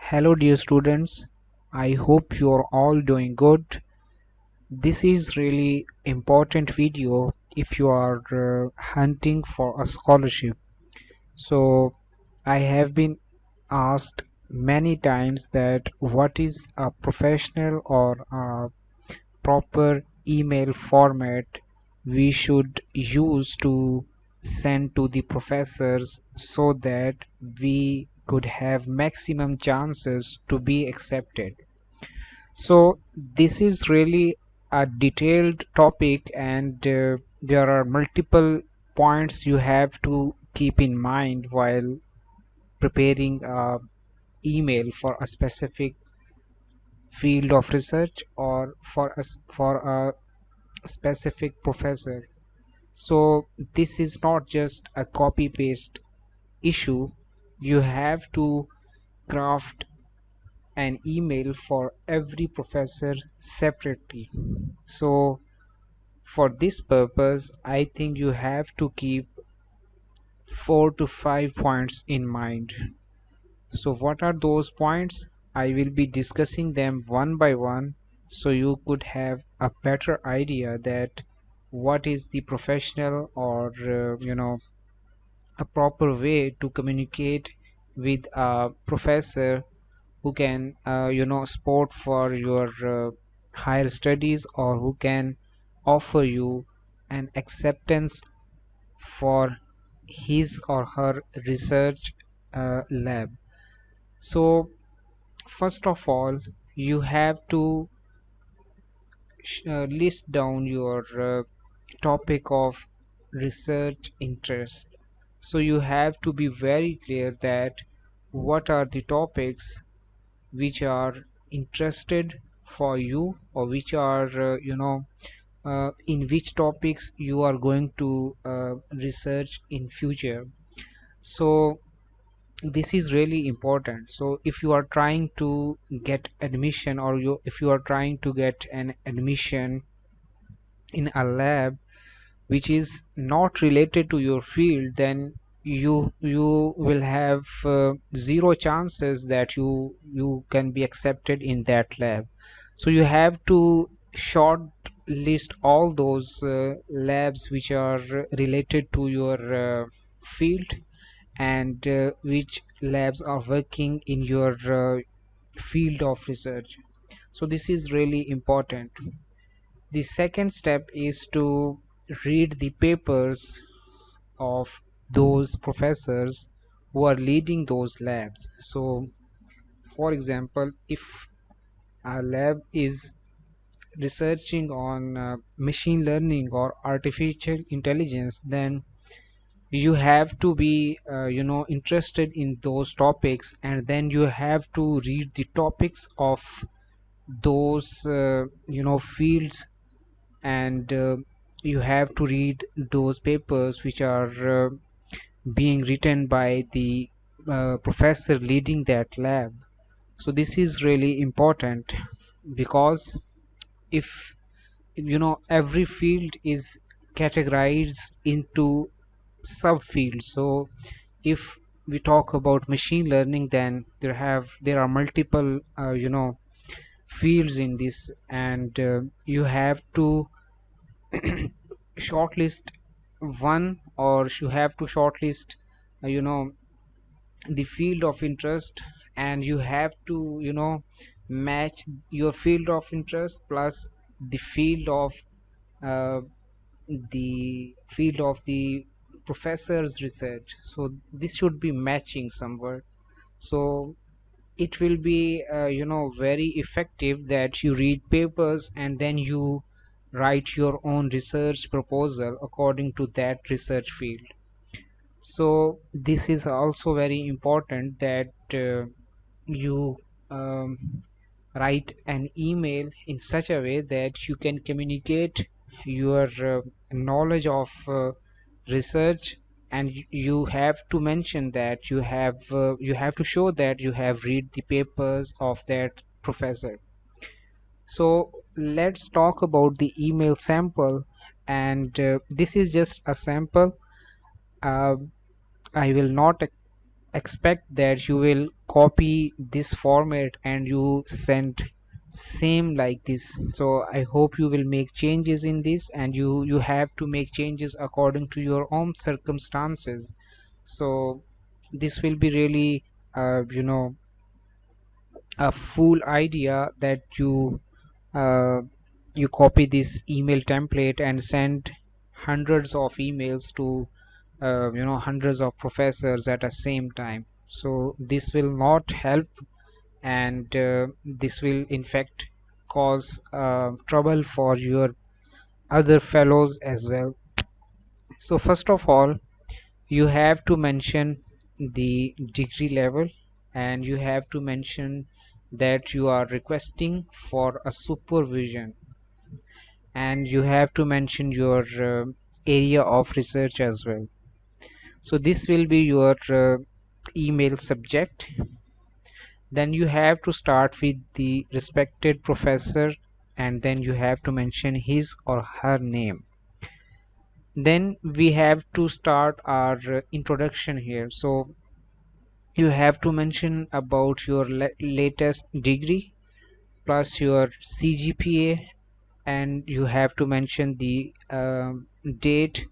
Hello, dear students. I hope you are all doing good. This is really important video if you are hunting for a scholarship. So, I have been asked many times that what is a professional or a proper email format we should use to send to the professors so that we could have maximum chances to be accepted. So this is really a detailed topic, and there are multiple points you have to keep in mind while preparing a email for a specific field of research or for a specific professor. So this is not just a copy paste issue. You have to craft an email for every professor separately. So for this purpose, I think you have to keep 4 to 5 points in mind. So what are those points? I will be discussing them one by one so you could have a better idea that what is the professional or a proper way to communicate with a professor who can support for your higher studies, or who can offer you an acceptance for his or her research lab. So first of all, you have to list down your topic of research interest. So you have to be very clear that what are the topics which are interested for you, or which are in which topics you are going to research in future. So this is really important. So if you are trying to get admission, or if you are trying to get an admission in a lab which is not related to your field, then you will have zero chances that you can be accepted in that lab. So you have to short list all those labs which are related to your field, and which labs are working in your field of research. So this is really important. The second step is to read the papers of those professors who are leading those labs. So for example, if a lab is researching on machine learning or artificial intelligence, then you have to be interested in those topics, and then you have to read the topics of those fields, and you have to read those papers which are being written by the professor leading that lab. So this is really important, because if every field is categorized into subfields. So if we talk about machine learning, then there are multiple fields in this, and you have to shortlist one, or you have to shortlist uh, you know the field of interest, and you have to match your field of interest plus the field of uh, the professor's research. So this should be matching somewhere. So it will be very effective that you read papers and then you write your own research proposal according to that research field. So this is also very important that you um, write an email in such a way that you can communicate your knowledge of research, and you have to mention that you have to show that you have read the papers of that professor. So let's talk about the email sample, and this is just a sample. uh, I will not expect that you will copy this format and you send same like this. So I hope you will make changes in this, and you have to make changes according to your own circumstances. So this will be really a full idea that uh, you copy this email template and send hundreds of emails to hundreds of professors at the same time. So this will not help, and this will in fact cause trouble for your other fellows as well. So first of all, you have to mention the degree level, and you have to mention that you are requesting for a supervision, and you have to mention your area of research as well. So this will be your email subject. Then you have to start with the respected professor, and then you have to mention his or her name. Then we have to start our introduction here. So you have to mention about your latest degree plus your CGPA, and you have to mention the date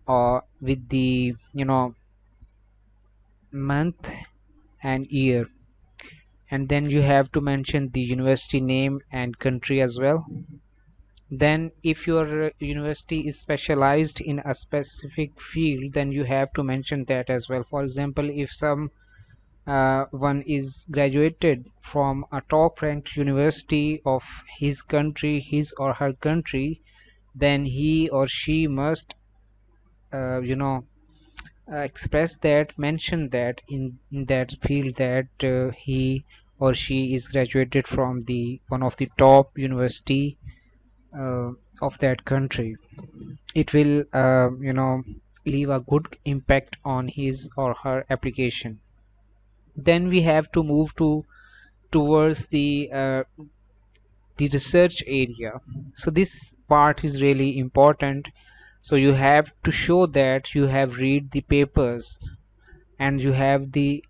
or with the month and year, and then you have to mention the university name and country as well. Then if your university is specialized in a specific field, then you have to mention that as well. For example, if some one is graduated from a top ranked university of his country, his or her country, then he or she must uh, you know express that, mention that in that field that he or she is graduated from the one of the top university uh, of that country. It will leave a good impact on his or her application. Then we have to move towards the research area. So this part is really important. So you have to show that you have read the papers, and you have the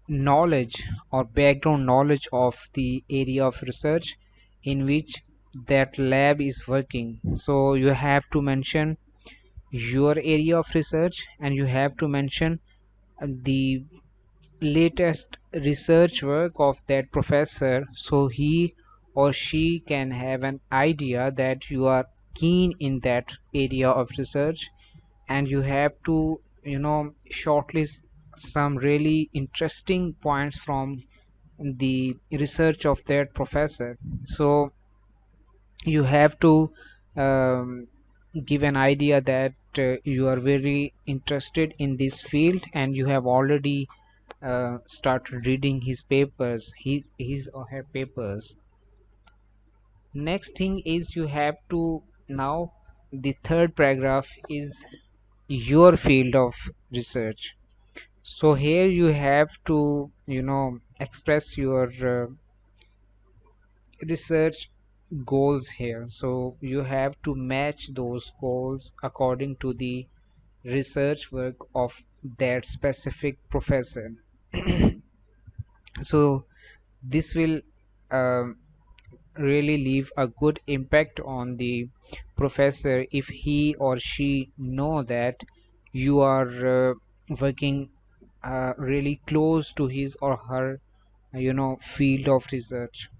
knowledge or background knowledge of the area of research in which that lab is working. So you have to mention your area of research, and you have to mention the latest research work of that professor, so he or she can have an idea that you are keen in that area of research. And you have to shortlist some really interesting points from the research of that professor. So you have to um, give an idea that you are very interested in this field, and you have already started reading his papers, his or her papers. Next thing is you have to now, the third paragraph is your field of research. So here you have to express your research goals here. So you have to match those goals according to the research work of that specific professor. So this will um, really leave a good impact on the professor if he or she know that you are working really close to his or her field of research.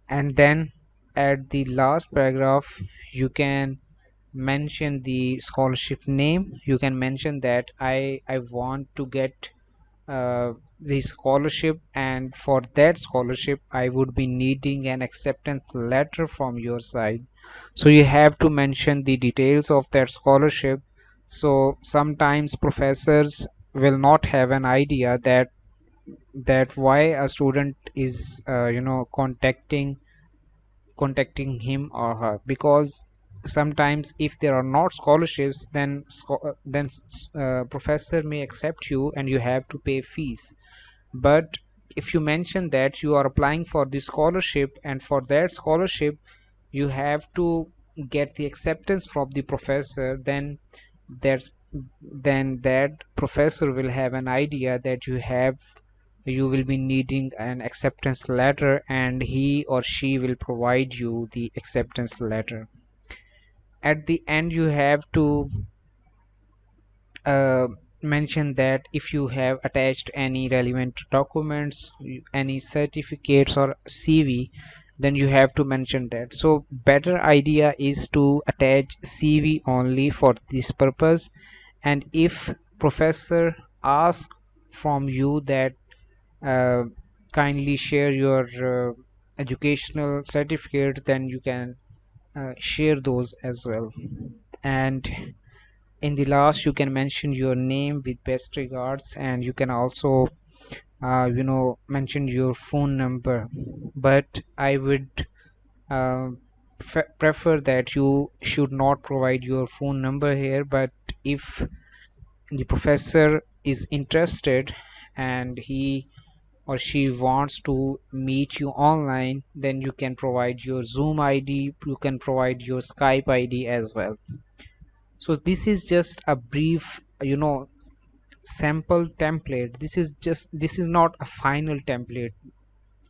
And then at the last paragraph you can mention the scholarship name. You can mention that I want to get the scholarship, and for that scholarship I would be needing an acceptance letter from your side. So you have to mention the details of that scholarship. So sometimes professors will not have an idea that why a student is contacting him or her, because sometimes if there are not scholarships, then professor may accept you and you have to pay fees. But if you mention that you are applying for the scholarship, and for that scholarship you have to get the acceptance from the professor, then that's then that professor will have an idea that you will be needing an acceptance letter, and he or she will provide you the acceptance letter. At the end, you have to uh, mention that if you have attached any relevant documents, any certificates or CV, then you have to mention that. So better idea is to attach CV only for this purpose. And if professor asks from you that uh, kindly share your educational certificate, then you can share those as well. And in the last, you can mention your name with best regards, and you can also mention your phone number. But I would uh, prefer that you should not provide your phone number here. But if the professor is interested and he or she wants to meet you online, then you can provide your Zoom ID, you can provide your Skype ID as well. So this is just a brief sample template. This is not a final template.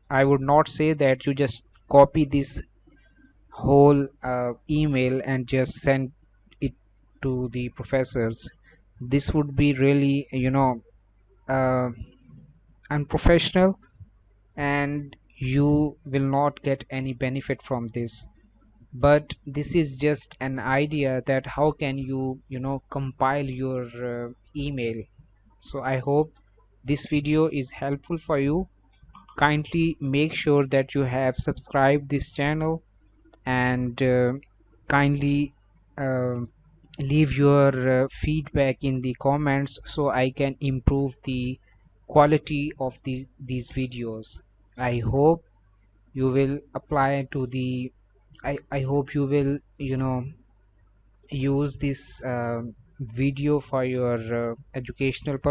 I would not say that you just copy this whole email and just send it to the professors. This would be really uh, unprofessional, and you will not get any benefit from this. But this is just an idea that how can you compile your email. So I hope this video is helpful for you. Kindly make sure that you have subscribed this channel, and kindly uh, leave your feedback in the comments so I can improve the quality of these videos. I hope you will apply to the I hope you will use this video for your educational purpose.